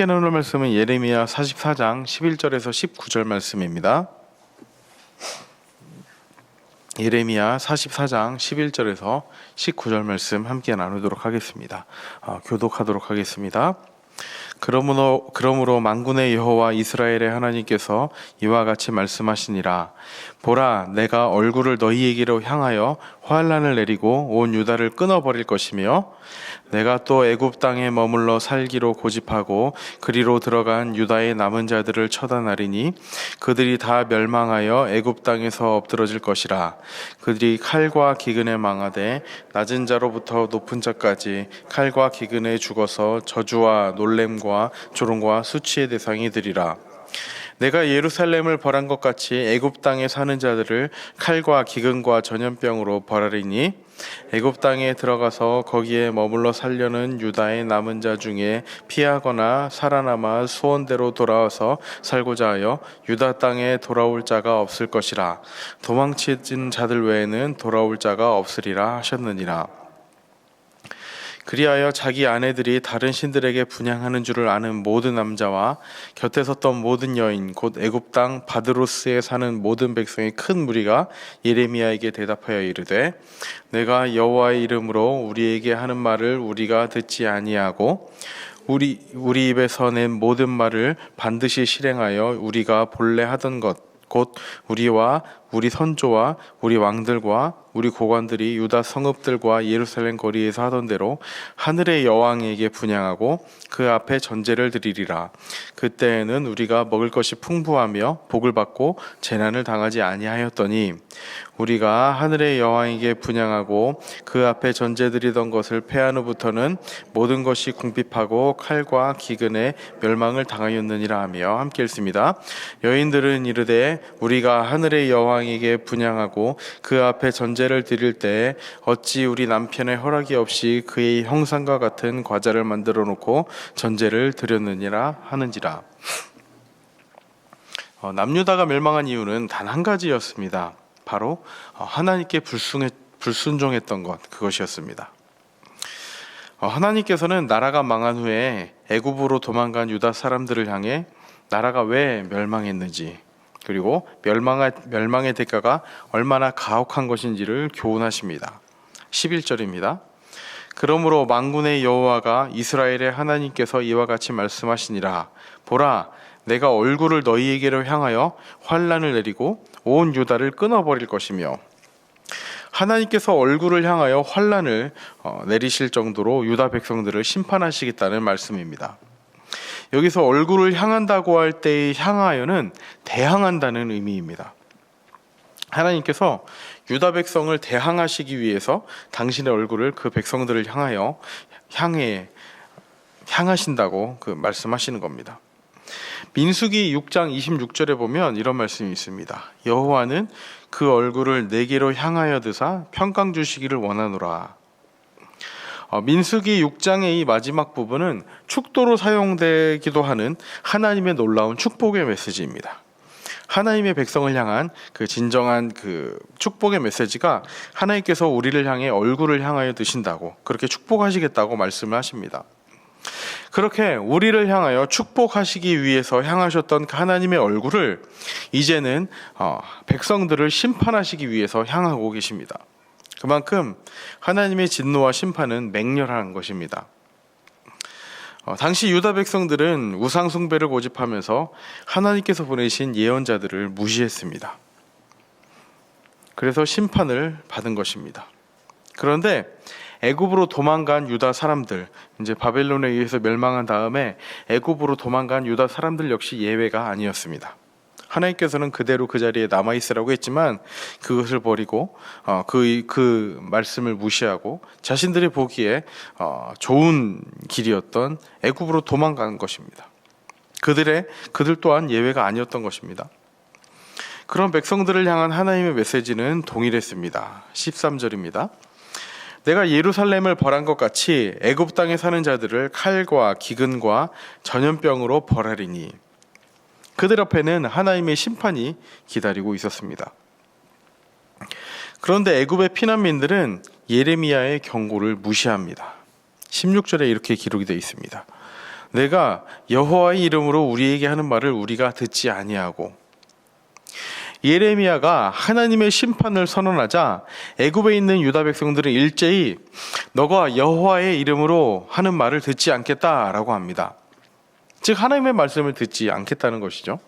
함께 나눌 말씀은 예레미야 44장 11절에서 19절 말씀입니다. 예레미야 44장 11절에서 19절 말씀 함께 나누도록 하겠습니다. 교독하도록 하겠습니다. 그러므로 만군의 여호와 이스라엘의 하나님께서 이와 같이 말씀하시니라. 보라, 내가 얼굴을 너희에게로 향하여 환난을 내리고 온 유다를 끊어버릴 것이며, 내가 또 애굽 땅에 머물러 살기로 고집하고 그리로 들어간 유다의 남은 자들을 처단하리니 그들이 다 멸망하여 애굽 땅에서 엎드러질 것이라. 그들이 칼과 기근에 망하되 낮은 자로부터 높은 자까지 칼과 기근에 죽어서 저주와 놀램과 조롱과 수치의 대상이 되리라. 내가 예루살렘을 벌한 것 같이 애굽 땅에 사는 자들을 칼과 기근과 전염병으로 벌하리니 애굽 땅에 들어가서 거기에 머물러 살려는 유다의 남은 자 중에 피하거나 살아남아 수원대로 돌아와서 살고자 하여 유다 땅에 돌아올 자가 없을 것이라. 도망친 자들 외에는 돌아올 자가 없으리라 하셨느니라. 그리하여 자기 아내들이 다른 신들에게 분향하는 줄을 아는 모든 남자와 곁에 섰던 모든 여인 곧 애굽 땅 바드로스에 사는 모든 백성의 큰 무리가 예레미야에게 대답하여 이르되, 내가 여호와의 이름으로 우리에게 하는 말을 우리가 듣지 아니하고 우리 입에서 낸 모든 말을 반드시 실행하여 우리가 본래 하던 것 곧 우리와 우리 선조와 우리 왕들과 우리 고관들이 유다 성읍들과 예루살렘 거리에서 하던 대로 하늘의 여왕에게 분향하고 그 앞에 전제를 드리리라. 그때에는 우리가 먹을 것이 풍부하며 복을 받고 재난을 당하지 아니하였더니, 우리가 하늘의 여왕에게 분향하고 그 앞에 전제 드리던 것을 패한 후부터는 모든 것이 궁핍하고 칼과 기근에 멸망을 당하였느니라 하며 함께 읽습니다. 여인들은 이르되, 우리가 하늘의 여왕에게 분향하고 그 앞에 전제를 드릴 때 어찌 우리 남편의 허락이 없이 그의 형상과 같은 과자를 만들어 놓고 전제를 드렸느니라 하는지라. 남유다가 멸망한 이유는 단 한 가지였습니다. 바로 하나님께 불순종했던 것, 그것이었습니다. 하나님께서는 나라가 망한 후에 애굽으로 도망간 유다 사람들을 향해 나라가 왜 멸망했는지, 그리고 멸망의 대가가 얼마나 가혹한 것인지를 교훈하십니다. 11절입니다. 그러므로 만군의 여호와가 이스라엘의 하나님께서 이와 같이 말씀하시니라. 보라, 내가 얼굴을 너희에게로 향하여 환난을 내리고 온 유다를 끊어버릴 것이며. 하나님께서 얼굴을 향하여 환난을 내리실 정도로 유다 백성들을 심판하시겠다는 말씀입니다. 여기서 얼굴을 향한다고 할 때의 향하여는 대항한다는 의미입니다. 하나님께서 유다 백성을 대항하시기 위해서 당신의 얼굴을 그 백성들을 향하신다고 말씀하시는 겁니다. 민수기 6장 26절에 보면 이런 말씀이 있습니다. 여호와는 그 얼굴을 내게로 향하여 드사 평강 주시기를 원하노라. 민수기 6장의 이 마지막 부분은 축도로 사용되기도 하는 하나님의 놀라운 축복의 메시지입니다. 하나님의 백성을 향한 그 진정한 축복의 메시지가 하나님께서 우리를 향해 얼굴을 향하여 드신다고, 그렇게 축복하시겠다고 말씀을 하십니다. 그렇게 우리를 향하여 축복하시기 위해서 향하셨던 하나님의 얼굴을 이제는 백성들을 심판하시기 위해서 향하고 계십니다. 그만큼 하나님의 진노와 심판은 맹렬한 것입니다. 당시 유다 백성들은 우상 숭배를 고집하면서 하나님께서 보내신 예언자들을 무시했습니다. 그래서 심판을 받은 것입니다. 그런데 애굽으로 도망간 유다 사람들, 이제 바벨론에 의해서 멸망한 다음에 애굽으로 도망간 유다 사람들 역시 예외가 아니었습니다. 하나님께서는 그대로 그 자리에 남아있으라고 했지만 그것을 버리고 그 말씀을 무시하고 자신들이 보기에 좋은 길이었던 애굽으로 도망간 것입니다. 그들 또한 예외가 아니었던 것입니다. 그런 백성들을 향한 하나님의 메시지는 동일했습니다. 13절입니다. 내가 예루살렘을 벌한 것 같이 애굽 땅에 사는 자들을 칼과 기근과 전염병으로 벌하리니. 그들 앞에는 하나님의 심판이 기다리고 있었습니다. 그런데 애굽의 피난민들은 예레미야의 경고를 무시합니다. 16절에 이렇게 기록이 되어 있습니다. 내가 여호와의 이름으로 우리에게 하는 말을 우리가 듣지 아니하고, 예레미야가 하나님의 심판을 선언하자 애굽에 있는 유다 백성들은 일제히 너가 여호와의 이름으로 하는 말을 듣지 않겠다라고 합니다. 즉 하나님의 말씀을 듣지 않겠다는 것이죠.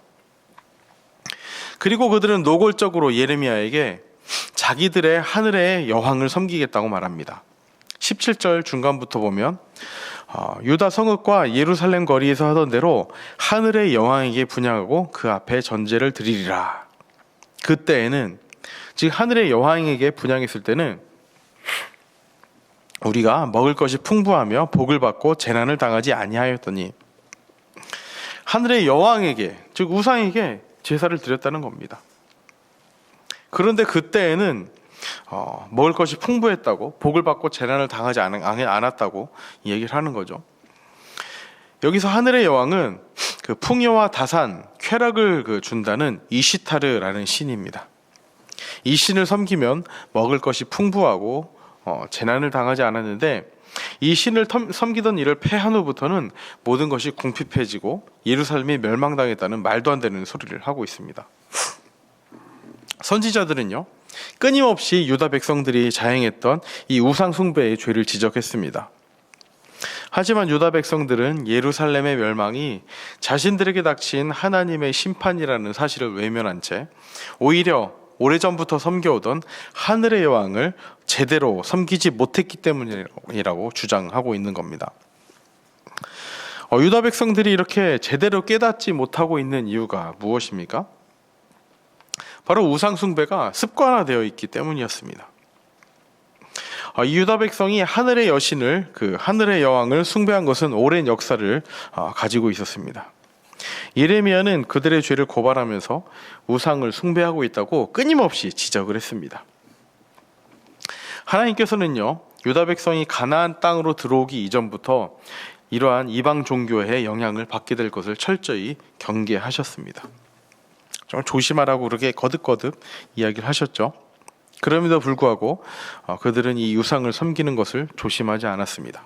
그리고 그들은 노골적으로 예레미야에게 자기들의 하늘의 여왕을 섬기겠다고 말합니다. 17절 중간부터 보면 유다 성읍과 예루살렘 거리에서 하던 대로 하늘의 여왕에게 분향하고 그 앞에 전제를 드리리라. 그때에는, 즉 하늘의 여왕에게 분향했을 때는 우리가 먹을 것이 풍부하며 복을 받고 재난을 당하지 아니하였더니, 하늘의 여왕에게, 즉 우상에게 제사를 드렸다는 겁니다. 그런데 그때에는 먹을 것이 풍부했다고, 복을 받고 재난을 당하지 않았다고 얘기를 하는 거죠. 여기서 하늘의 여왕은 그 풍요와 다산, 쾌락을 준다는 이시타르라는 신입니다. 이 신을 섬기면 먹을 것이 풍부하고 재난을 당하지 않았는데, 이 신을 섬기던 이를 폐한 후부터는 모든 것이 궁핍해지고 예루살렘이 멸망당했다는 말도 안 되는 소리를 하고 있습니다. 선지자들은요, 끊임없이 유다 백성들이 자행했던 이 우상 숭배의 죄를 지적했습니다. 하지만 유다 백성들은 예루살렘의 멸망이 자신들에게 닥친 하나님의 심판이라는 사실을 외면한 채 오히려 오래전부터 섬겨오던 하늘의 여왕을 제대로 섬기지 못했기 때문이라고 주장하고 있는 겁니다. 유다 백성들이 이렇게 제대로 깨닫지 못하고 있는 이유가 무엇입니까? 바로 우상 숭배가 습관화되어 있기 때문이었습니다. 이 유다 백성이 하늘의 여신을, 하늘의 여왕을 숭배한 것은 오랜 역사를 가지고 있었습니다. 예레미야는 그들의 죄를 고발하면서 우상을 숭배하고 있다고 끊임없이 지적을 했습니다. 하나님께서는요, 유다 백성이 가나안 땅으로 들어오기 이전부터 이러한 이방 종교의 영향을 받게 될 것을 철저히 경계하셨습니다. 좀 조심하라고 그렇게 거듭거듭 이야기를 하셨죠. 그럼에도 불구하고 그들은 이 우상을 섬기는 것을 조심하지 않았습니다.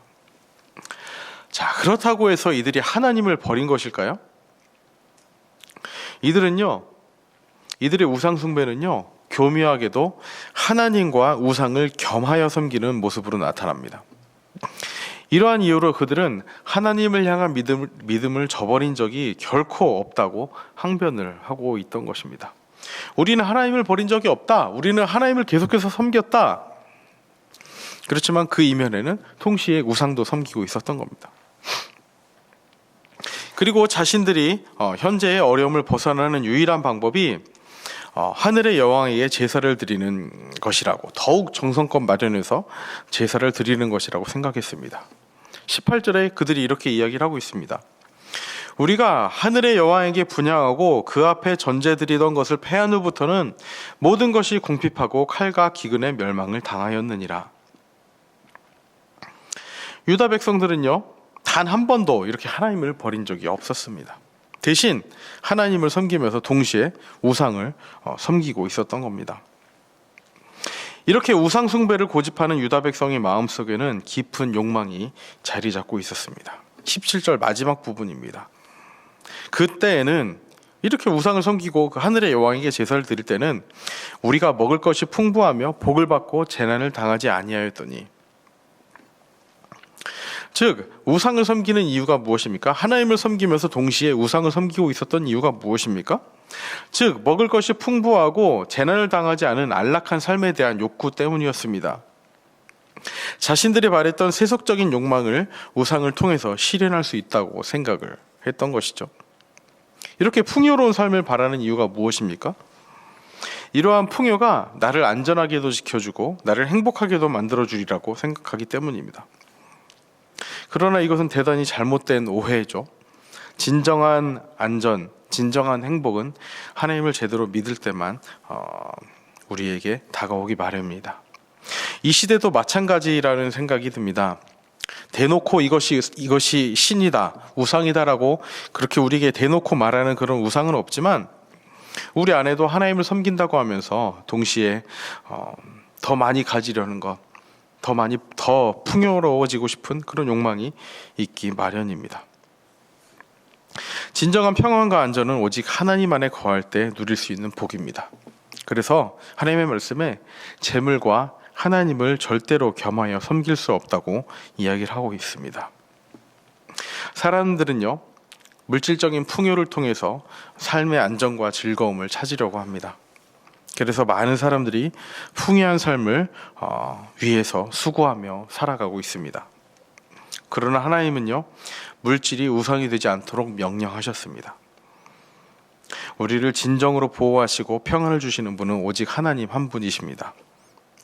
자, 그렇다고 해서 이들이 하나님을 버린 것일까요? 이들의 우상 숭배는요, 교묘하게도 하나님과 우상을 겸하여 섬기는 모습으로 나타납니다. 이러한 이유로 그들은 하나님을 향한 믿음을 저버린 적이 결코 없다고 항변을 하고 있던 것입니다. 우리는 하나님을 버린 적이 없다. 우리는 하나님을 계속해서 섬겼다. 그렇지만 그 이면에는 동시에 우상도 섬기고 있었던 겁니다. 그리고 자신들이 현재의 어려움을 벗어나는 유일한 방법이 하늘의 여왕에게 제사를 드리는 것이라고, 더욱 정성껏 마련해서 제사를 드리는 것이라고 생각했습니다. 18절에 그들이 이렇게 이야기를 하고 있습니다. 우리가 하늘의 여왕에게 분향하고 그 앞에 전제 드리던 것을 폐한 후부터는 모든 것이 궁핍하고 칼과 기근의 멸망을 당하였느니라. 유다 백성들은요, 단 한 번도 이렇게 하나님을 버린 적이 없었습니다. 대신 하나님을 섬기면서 동시에 우상을 섬기고 있었던 겁니다. 이렇게 우상 숭배를 고집하는 유다 백성의 마음속에는 깊은 욕망이 자리 잡고 있었습니다. 17절 마지막 부분입니다. 그때에는, 이렇게 우상을 섬기고 그 하늘의 여왕에게 제사를 드릴 때는 우리가 먹을 것이 풍부하며 복을 받고 재난을 당하지 아니하였더니, 즉 우상을 섬기는 이유가 무엇입니까? 하나님을 섬기면서 동시에 우상을 섬기고 있었던 이유가 무엇입니까? 즉 먹을 것이 풍부하고 재난을 당하지 않은 안락한 삶에 대한 욕구 때문이었습니다. 자신들이 바랬던 세속적인 욕망을 우상을 통해서 실현할 수 있다고 생각을 했던 것이죠. 이렇게 풍요로운 삶을 바라는 이유가 무엇입니까? 이러한 풍요가 나를 안전하게도 지켜주고 나를 행복하게도 만들어주리라고 생각하기 때문입니다. 그러나 이것은 대단히 잘못된 오해죠. 진정한 안전, 진정한 행복은 하나님을 제대로 믿을 때만 우리에게 다가오기 마련입니다. 이 시대도 마찬가지라는 생각이 듭니다. 대놓고 이것이 신이다, 우상이다라고 그렇게 우리에게 대놓고 말하는 그런 우상은 없지만, 우리 안에도 하나님을 섬긴다고 하면서 동시에 더 많이 가지려는 것, 더 풍요로워지고 싶은 그런 욕망이 있기 마련입니다. 진정한 평안과 안전은 오직 하나님 안에 거할 때 누릴 수 있는 복입니다. 그래서 하나님의 말씀에 재물과 하나님을 절대로 겸하여 섬길 수 없다고 이야기를 하고 있습니다. 사람들은요, 물질적인 풍요를 통해서 삶의 안정과 즐거움을 찾으려고 합니다. 그래서 많은 사람들이 풍요한 삶을 위해서 수고하며 살아가고 있습니다. 그러나 하나님은요, 물질이 우상이 되지 않도록 명령하셨습니다. 우리를 진정으로 보호하시고 평안을 주시는 분은 오직 하나님 한 분이십니다.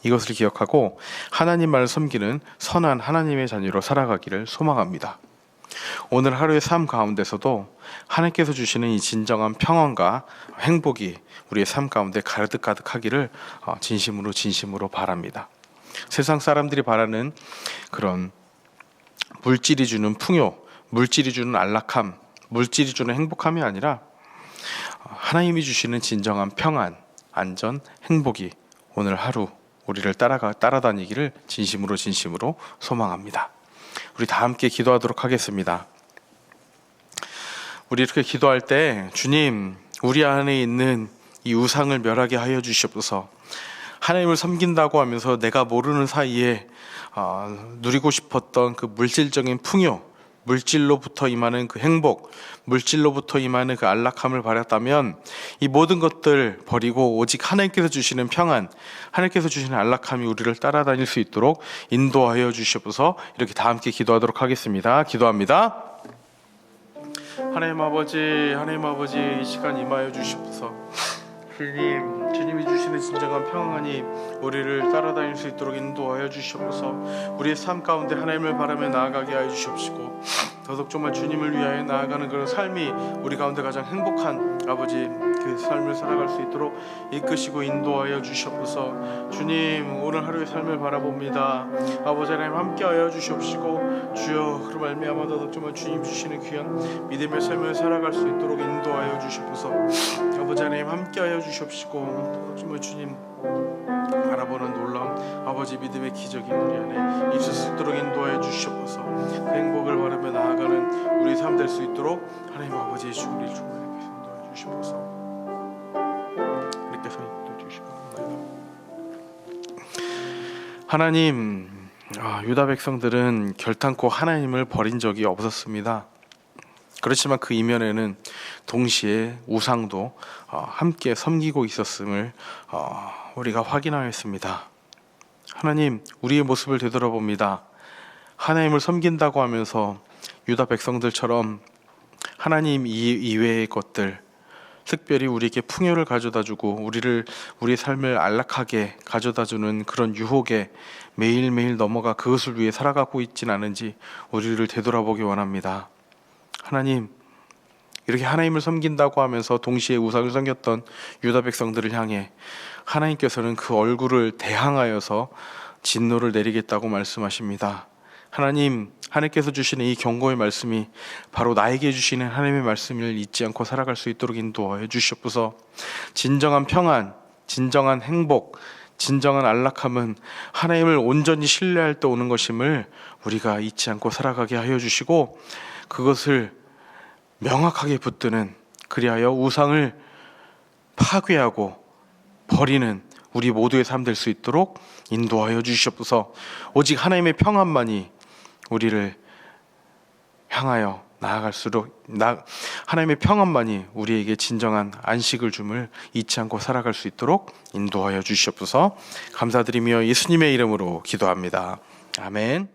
이것을 기억하고 하나님만을 섬기는 선한 하나님의 자녀로 살아가기를 소망합니다. 오늘 하루의 삶 가운데서도 하나님께서 주시는 이 진정한 평안과 행복이 우리의 삶 가운데 가득가득하기를 진심으로 바랍니다. 세상 사람들이 바라는 그런 물질이 주는 풍요, 물질이 주는 안락함, 물질이 주는 행복함이 아니라 하나님이 주시는 진정한 평안, 안전, 행복이 오늘 하루 우리를 따라다니기를 진심으로 소망합니다. 우리 다 함께 기도하도록 하겠습니다. 우리 이렇게 기도할 때 주님, 우리 안에 있는 이 우상을 멸하게 하여 주시옵소서. 하나님을 섬긴다고 하면서 내가 모르는 사이에 누리고 싶었던 그 물질적인 풍요, 물질로부터 임하는 그 행복, 물질로부터 임하는 그 안락함을 바랐다면 이 모든 것들 버리고 오직 하나님께서 주시는 평안, 하나님께서 주시는 안락함이 우리를 따라다닐 수 있도록 인도하여 주시옵소서. 이렇게 다 함께 기도하도록 하겠습니다. 기도합니다. 하나님 아버지, 이 시간 임하여 주시옵소서. 주님이 주시는 진정한 평안이 우리를 따라다닐 수 있도록 인도하여 주시옵소서. 우리의 삶 가운데 하나님을 바라며 나아가게 하여 주시옵시고, 더더욱 정말 주님을 위하여 나아가는 그런 삶이 우리 가운데 가장 행복한 아버지 그 삶을 살아갈 수 있도록 이끄시고 인도하여 주시옵소서. 주님, 오늘 하루의 삶을 바라봅니다. 아버지 하나님 함께하여 주시옵시고, 주여 그로 말미암아 더더욱 정말 주님 주시는 귀한 믿음의 삶을 살아갈 수 있도록 인도하여 주시옵소서. 아버지 하나님 함께하여 주시옵시고, 정말 주님 바라보는 놀라운 아버지 믿음의 기적이 우리 안에 있을 수 있도록 인도하여 주시옵소서. 그 행복을 바라며 나아가는 우리 삶 될 수 있도록 하나님 아버지의 주를 충만하게 인도하여 주시옵소서. 이렇게서 인도해 주시옵소서. 하나님, 유다 백성들은 결탄코 하나님을 버린 적이 없었습니다. 그렇지만 그 이면에는 동시에 우상도 함께 섬기고 있었음을 우리가 확인하였습니다. 하나님, 우리의 모습을 되돌아봅니다. 하나님을 섬긴다고 하면서 유다 백성들처럼 하나님 이외의 것들, 특별히 우리에게 풍요를 가져다주고 우리의 삶을 안락하게 가져다주는 그런 유혹에 매일매일 넘어가 그것을 위해 살아가고 있진 않은지 우리를 되돌아보기 원합니다. 하나님, 이렇게 하나님을 섬긴다고 하면서 동시에 우상을 섬겼던 유다 백성들을 향해 하나님께서는 그 얼굴을 대항하여서 진노를 내리겠다고 말씀하십니다. 하나님께서 주시는 이 경고의 말씀이 바로 나에게 주시는 하나님의 말씀을 잊지 않고 살아갈 수 있도록 인도하여 주시옵소서. 진정한 평안, 진정한 행복, 진정한 안락함은 하나님을 온전히 신뢰할 때 오는 것임을 우리가 잊지 않고 살아가게 하여 주시고, 그것을 명확하게 붙드는, 그리하여 우상을 파괴하고 버리는 우리 모두의 삶 될 수 있도록 인도하여 주시옵소서. 오직 하나님의 평안만이 우리를 향하여 나아갈수록 하나님의 평안만이 우리에게 진정한 안식을 줌을 잊지 않고 살아갈 수 있도록 인도하여 주시옵소서. 감사드리며 예수님의 이름으로 기도합니다. 아멘.